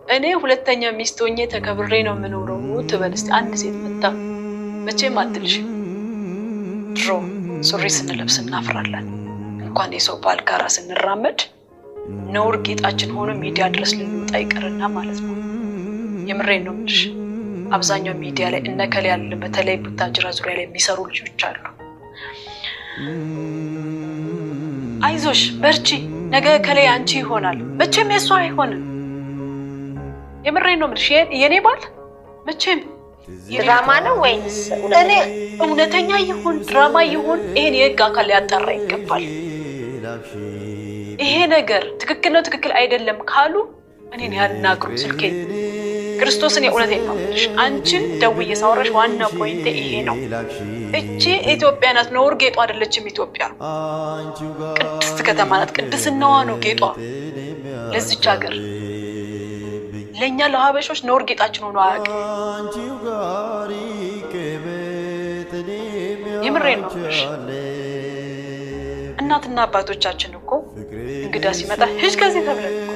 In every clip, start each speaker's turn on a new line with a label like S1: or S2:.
S1: እኔ ሁለተኛ ሚስት ሆኜ ተከብሬ ነው የምኖረው ትበል እስቲ አንድ ሴት መጣ መቼም አትልሽ ድሮ ሱሪ ስንለብስ እናፍራለን እንኳን የሰው ባል ጋር ስንራመድ ነውር ጌጣችን ሆኖ ሚዲያ ድረስ ልንወጣ ይቀርና ማለት ነው የምሬን ነው ምልሽ አብዛኛው ሚዲያ ላይ እነከለ ያለ በተለይ ቡታጅራ ዙሪያ ላይ የሚሰሩ ልጆች አሉ አይዞሽ በርቺ ነገ ከለ አንቺ ይሆናል መቼም የሷ አይሆንም የምሬን ነው ምልሽ የኔ ባል መቼም
S2: ድራማ ነው ወይስ
S1: እኔ እውነተኛ ይሁን ድራማ ይሁን ይሄን የህግ አካል ያጣራ ይገባል ይሄ ነገር ትክክል ነው ትክክል አይደለም ካሉ እኔን ያናግሩ ስልኬ ክርስቶስን የእውነቴን ነው ምልሽ አንቺን ደውዬ ሳወራሽ ዋና ፖይንት ይሄ ነው እቺ ኢትዮጵያ ናት ነውር ጌጧ አይደለችም ኢትዮጵያ ቅድስት ከተማ ናት ቅድስናዋ ነው ጌጧ ለዚች ሀገር ለኛ ለሀበሾች ነውር ጌጣችን ሆኖ አያውቅም የምሬን ነው ምልሽ እናትና አባቶቻችን እኮ እንግዳ ሲመጣ ሂጅ ከዚህ ተብለን እኮ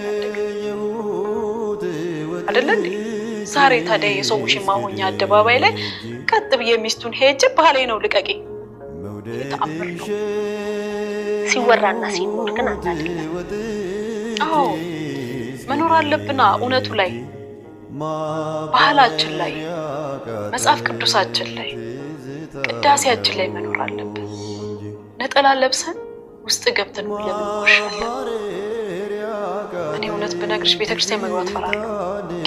S1: አይደል እንዴ ዛሬ ታዲያ የሰው ውሽማ ሆኛ አደባባይ ላይ ቀጥ ብዬ ሚስቱን ሄጄ ባሌ ነው ልቀቂ ተአምር ነው
S2: ሲወራና ሲኖር ግን አንዳንዴ
S1: አዎ መኖር አለብና እውነቱ ላይ ባህላችን ላይ መጽሐፍ ቅዱሳችን ላይ ቅዳሴያችን ላይ መኖር አለብን ነጠላ ለብሰን ውስጥ ገብተን ለምን ወርሻለን እኔ እውነት በነግርሽ ቤተክርስቲያን መግባት ፈራለሁ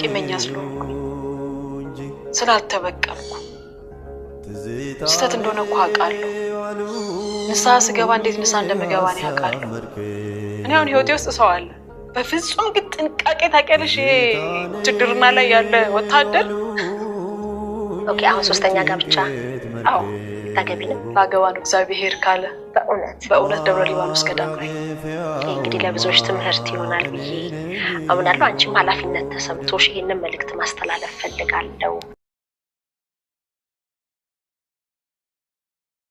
S1: ቂመኛ ስለሆንኩ ስላልተበቀልኩ ስተት እንደሆነ እኮ አውቃለሁ ንስሐ ስገባ እንዴት ንስሐ እንደምገባ ነው ያውቃለሁ እኔ አሁን ህይወቴ ውስጥ ሰው አለ በፍጹም ግን ጥንቃቄ ታውቂያለሽ ችግርና ላይ ያለ ወታደር
S2: ኦኬ አሁን ሶስተኛ ጋብቻ
S1: አዎ
S2: ታገቢንም
S1: ባገባን እግዚአብሔር ካለ በእውነት ደብረ ሊባኖስ ገዳም ላይ
S2: እንግዲህ ለብዙዎች ትምህርት ይሆናል ብዬ አምናለሁ አንቺም ኃላፊነት ተሰምቶሽ ይሄንን መልእክት ማስተላለፍ ፈልጋለሁ